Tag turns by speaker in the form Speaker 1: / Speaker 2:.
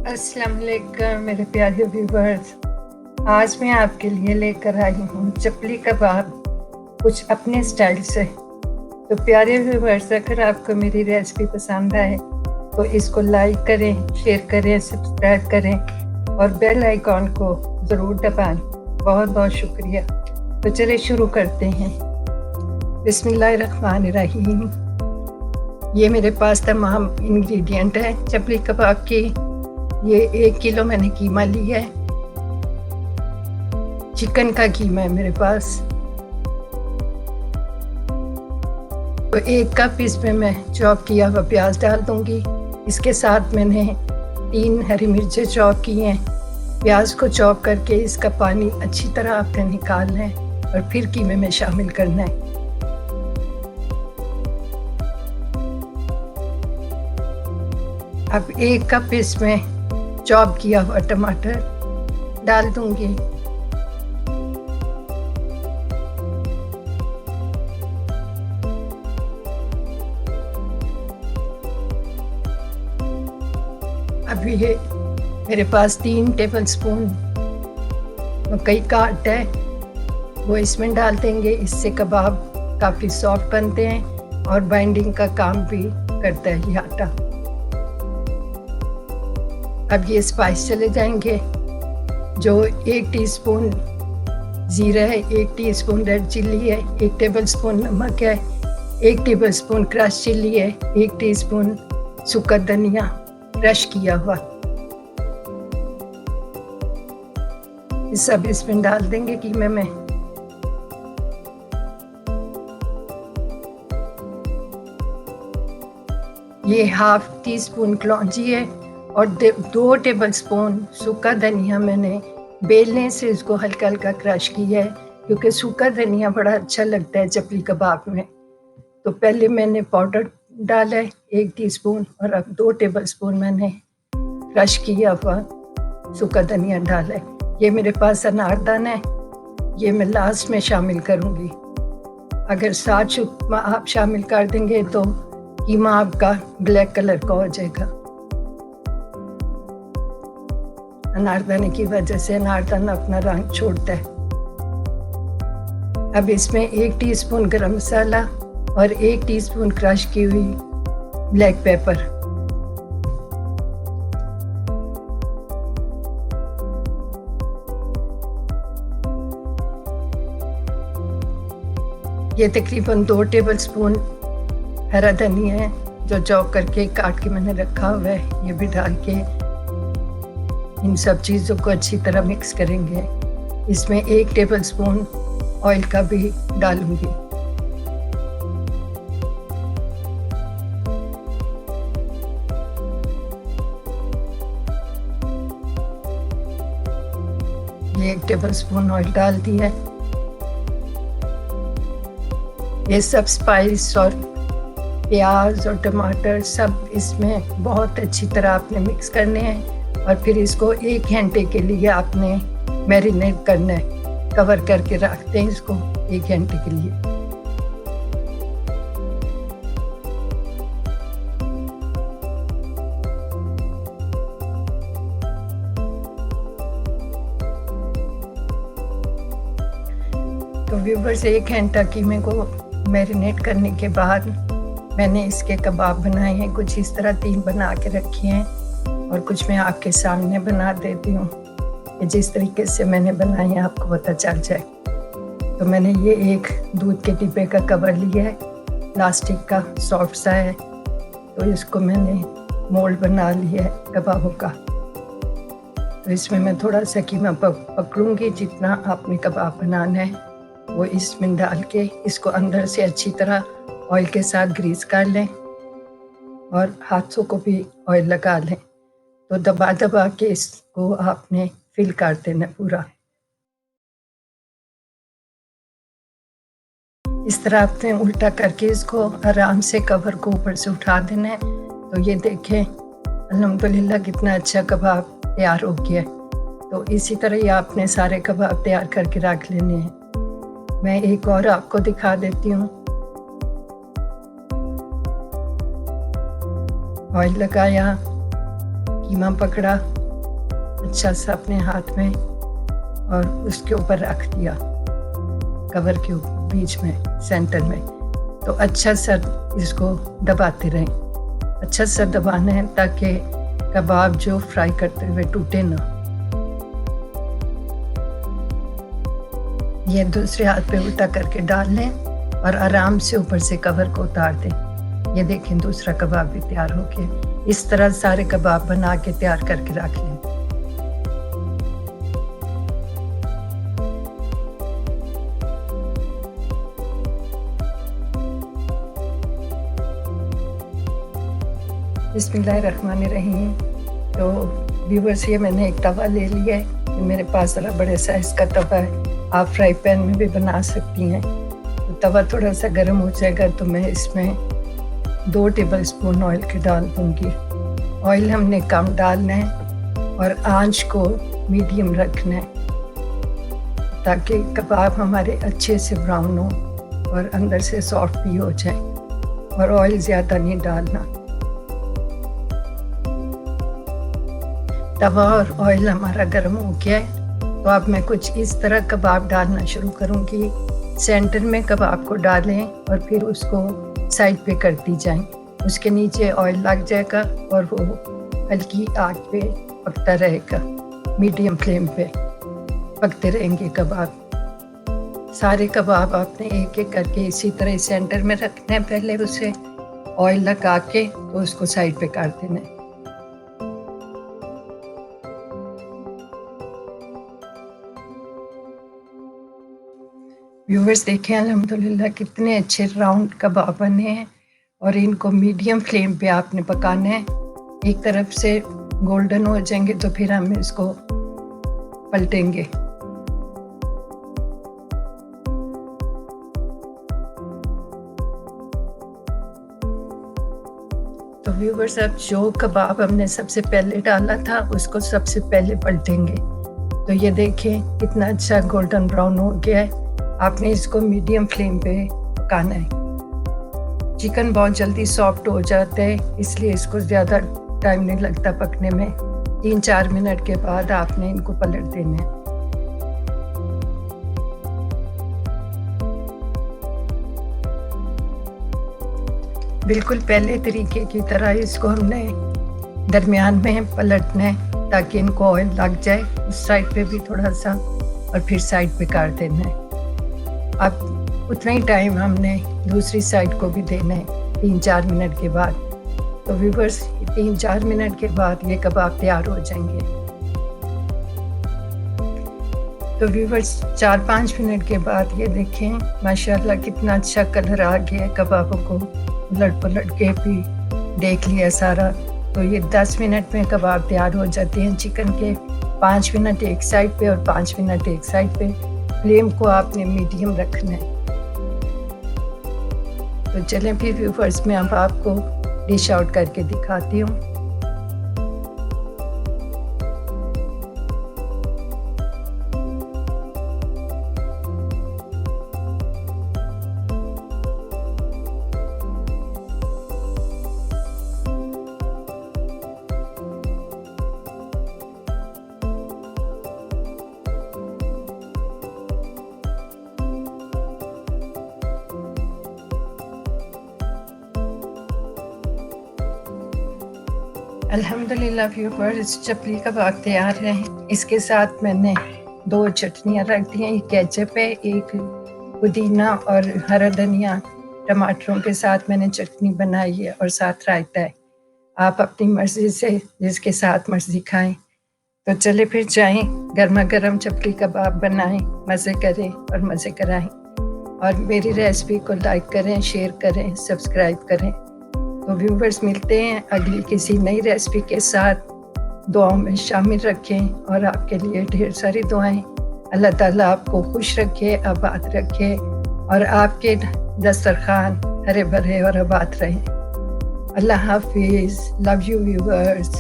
Speaker 1: अस्सलाम वालेकुम मेरे प्यारे व्यूवर्स। आज मैं आपके लिए लेकर आई हूँ चपली कबाब कुछ अपने स्टाइल से। तो प्यारे व्यूवर्स, अगर आपको मेरी रेसिपी पसंद आए तो इसको लाइक करें, शेयर करें, सब्सक्राइब करें और बेल आइकॉन को ज़रूर दबाएं। बहुत बहुत शुक्रिया। तो चलिए शुरू करते हैं। बिस्मिल्लाहिर्रहमानिर्रहीम। ये मेरे पास तमाम इंग्रेडिएंट है चपली कबाब की। ये 1 किलो मैंने कीमा लिया है, चिकन का कीमा है मेरे पास। तो 1 कप इसमें मैं चॉप किया हुआ प्याज डाल दूंगी। इसके साथ मैंने 3 हरी मिर्चें चॉप की हैं। प्याज को चॉप करके इसका पानी अच्छी तरह आपने निकालना है और फिर कीमे में शामिल करना है। अब 1 कप इसमें चॉप किया हुआ टमाटर डाल दूंगी। अब ये मेरे पास 3 टेबलस्पून मकई का आटा है, वो इसमें डाल देंगे। इससे कबाब काफ़ी सॉफ्ट बनते हैं और बाइंडिंग का काम भी करता है ये आटा। अब ये स्पाइस चले जाएंगे, जो 1 टीस्पून ज़ीरा है, 1 टीस्पून रेड चिल्ली है, 1 टेबलस्पून नमक है, 1 टेबलस्पून क्रश चिल्ली है, 1 टीस्पून सूखा धनिया क्रश किया हुआ। ये सब इसमें डाल देंगे कीमे में। ये 1/2 टीस्पून कलौंजी है और 2 टेबलस्पून सूखा धनिया मैंने बेलने से इसको हल्का हल्का क्रश किया है, क्योंकि सूखा धनिया बड़ा अच्छा लगता है चपली कबाब में। तो पहले मैंने पाउडर डाला है 1 टीस्पून और अब 2 टेबलस्पून मैंने क्रश किया हुआ सूखा धनिया डाला है। ये मेरे पास अनारदाना है, ये मैं लास्ट में शामिल करूँगी। अगर साथ आप शामिल कर देंगे तो कीमा आपका ब्लैक कलर का हो जाएगा। अनारदाने की वजह से अनारदाना अपना रंग छोड़ता है। अब इसमें 1 टीस्पून गरम मसाला और 1 टीस्पून क्रश की हुई ब्लैक पेपर। ये तकरीबन 2 टेबलस्पून हरा धनिया है, जो चॉप करके काट के मैंने रखा हुआ है। ये भी डाल के इन सब चीज़ों को अच्छी तरह मिक्स करेंगे। इसमें 1 टेबलस्पून ऑयल का भी डालूंगी। ये 1 टेबलस्पून ऑयल डाल दिया है। ये सब स्पाइस और प्याज और टमाटर सब इसमें बहुत अच्छी तरह आपने मिक्स करने हैं और फिर इसको 1 घंटे के लिए आपने मैरिनेट करना है। कवर करके रखते हैं इसको 1 घंटे के लिए। तो व्यूवर्स, 1 घंटा कीमे को मैरिनेट करने के बाद मैंने इसके कबाब बनाए हैं। कुछ इस तरह 3 बना के रखे हैं और कुछ मैं आपके सामने बना देती हूँ कि जिस तरीके से मैंने बनाए हैं आपको पता चल जाए। तो मैंने ये एक दूध के डिब्बे का कवर लिया है, प्लास्टिक का, सॉफ्ट सा है। तो इसको मैंने मोल्ड बना लिया है कबाबों का। तो इसमें मैं थोड़ा सा कीमा पकड़ूंगी। जितना आपने कबाब बनाना है वो इसमें डाल के इसको अंदर से अच्छी तरह ऑयल के साथ ग्रीस कर लें और हाथों को भी ऑयल लगा लें। तो दबा दबा के इसको आपने फिल कर देना पूरा। इस तरह आपने उल्टा करके इसको आराम से कवर को ऊपर से उठा देना है। तो ये देखें, अल्हम्दुलिल्लाह कितना अच्छा कबाब तैयार हो गया है। तो इसी तरह ही आपने सारे कबाब तैयार करके रख लेने हैं। मैं एक और आपको दिखा देती हूँ। ऑयल लगाया, कीमा पकड़ा अच्छा सा अपने हाथ में और उसके ऊपर रख दिया, कवर के बीच में सेंटर में। तो अच्छा सा इसको दबाते रहें, अच्छा सा दबाना है ताकि कबाब जो फ्राई करते हुए टूटे ना। ये दूसरे हाथ पे उल्टा करके डाल लें और आराम से ऊपर से कवर को उतार दें। ये देखें दूसरा कबाब भी तैयार हो गया। इस तरह सारे कबाब बना के तैयार करके रख लें। बिस्मिल्लाहिर्रहमानिर्रहीम। तो व्यूअर्स, ये मैंने एक तवा ले लिया है। मेरे पास ज़रा बड़े साइज़ का तवा है, आप फ्राई पैन में भी बना सकती हैं। तो तवा थोड़ा सा गर्म हो जाएगा तो मैं इसमें 2 टेबलस्पून ऑयल के डाल दूँगी। ऑयल हमने कम डालना है और आंच को मीडियम रखना है ताकि कबाब हमारे अच्छे से ब्राउन हो और अंदर से सॉफ्ट भी हो जाए। और ऑयल ज़्यादा नहीं डालना। तवा और ऑयल हमारा गर्म हो गया है तो अब मैं कुछ इस तरह कबाब डालना शुरू करूँगी। सेंटर में कबाब को डालें और फिर उसको साइड पे करती जाएं। उसके नीचे ऑयल लग जाएगा और वो हल्की आग पे पकता रहेगा। मीडियम फ्लेम पे पकते रहेंगे कबाब। सारे कबाब आपने एक एक करके इसी तरह सेंटर में रखना है। पहले उसे ऑयल लगा के तो उसको साइड पे कर देना है। व्यूवर्स देखें अल्हम्दुलिल्लाह कितने अच्छे राउंड कबाब बने हैं और इनको मीडियम फ्लेम पे आपने पकाना है। एक तरफ से गोल्डन हो जाएंगे तो फिर हम इसको पलटेंगे। तो व्यूवर्स, अब जो कबाब हमने सबसे पहले डाला था उसको सबसे पहले पलटेंगे। तो ये देखें कितना अच्छा गोल्डन ब्राउन हो गया है। आपने इसको मीडियम फ्लेम पे पकाना है। चिकन बहुत जल्दी सॉफ्ट हो जाता है इसलिए इसको ज़्यादा टाइम नहीं लगता पकने में। 3-4 मिनट के बाद आपने इनको पलट देना है। बिल्कुल पहले तरीके की तरह इसको हमने दरमियान में पलटना है ताकि इनको ऑयल लग जाए। उस साइड पे भी थोड़ा सा और फिर साइड पे कर देना है। अब उतना ही टाइम हमने दूसरी साइड को भी देना है 3-4 मिनट के बाद। तो व्यूअर्स 3-4 मिनट के बाद ये कबाब तैयार हो जाएंगे। तो व्यूअर्स 4-5 मिनट के बाद ये देखें माशाल्लाह कितना अच्छा कलर आ गया है। कबाबों को उलट पलट के भी देख लिया सारा। तो ये 10 मिनट में कबाब तैयार हो जाते हैं चिकन के। 5 मिनट एक साइड पे और 5 मिनट एक साइड पे। फ्लेम को आपने मीडियम रखना है। तो चलें फिर व्यूअर्स मैं अब आपको डिश आउट करके दिखाती हूँ। अल्हम्दुलिल्लाह व्यूअर्स, चपली कबाब तैयार है। इसके साथ मैंने 2 चटनियाँ रख दी हैं। एक केचप है, एक पुदीना और हरा धनिया टमाटरों के साथ मैंने चटनी बनाई है और साथ रायता है। आप अपनी मर्ज़ी से जिसके साथ मर्ज़ी खाएं। तो चले फिर जाएं, गर्मा गर्म चपली कबाब बनाएं, मज़े करें और मज़े कराएं। और मेरी रेसिपी को लाइक करें, शेयर करें, सब्सक्राइब करें। तो व्यूवर्स मिलते हैं अगली किसी नई रेसिपी के साथ। दुआओं में शामिल रखें और आपके लिए ढेर सारी दुआएं। अल्लाह ताला आपको खुश रखे, आबाद रखे और आपके दस्तरखान हरे भरे और आबाद रहें। अल्लाह हाफिज़। Love you viewers.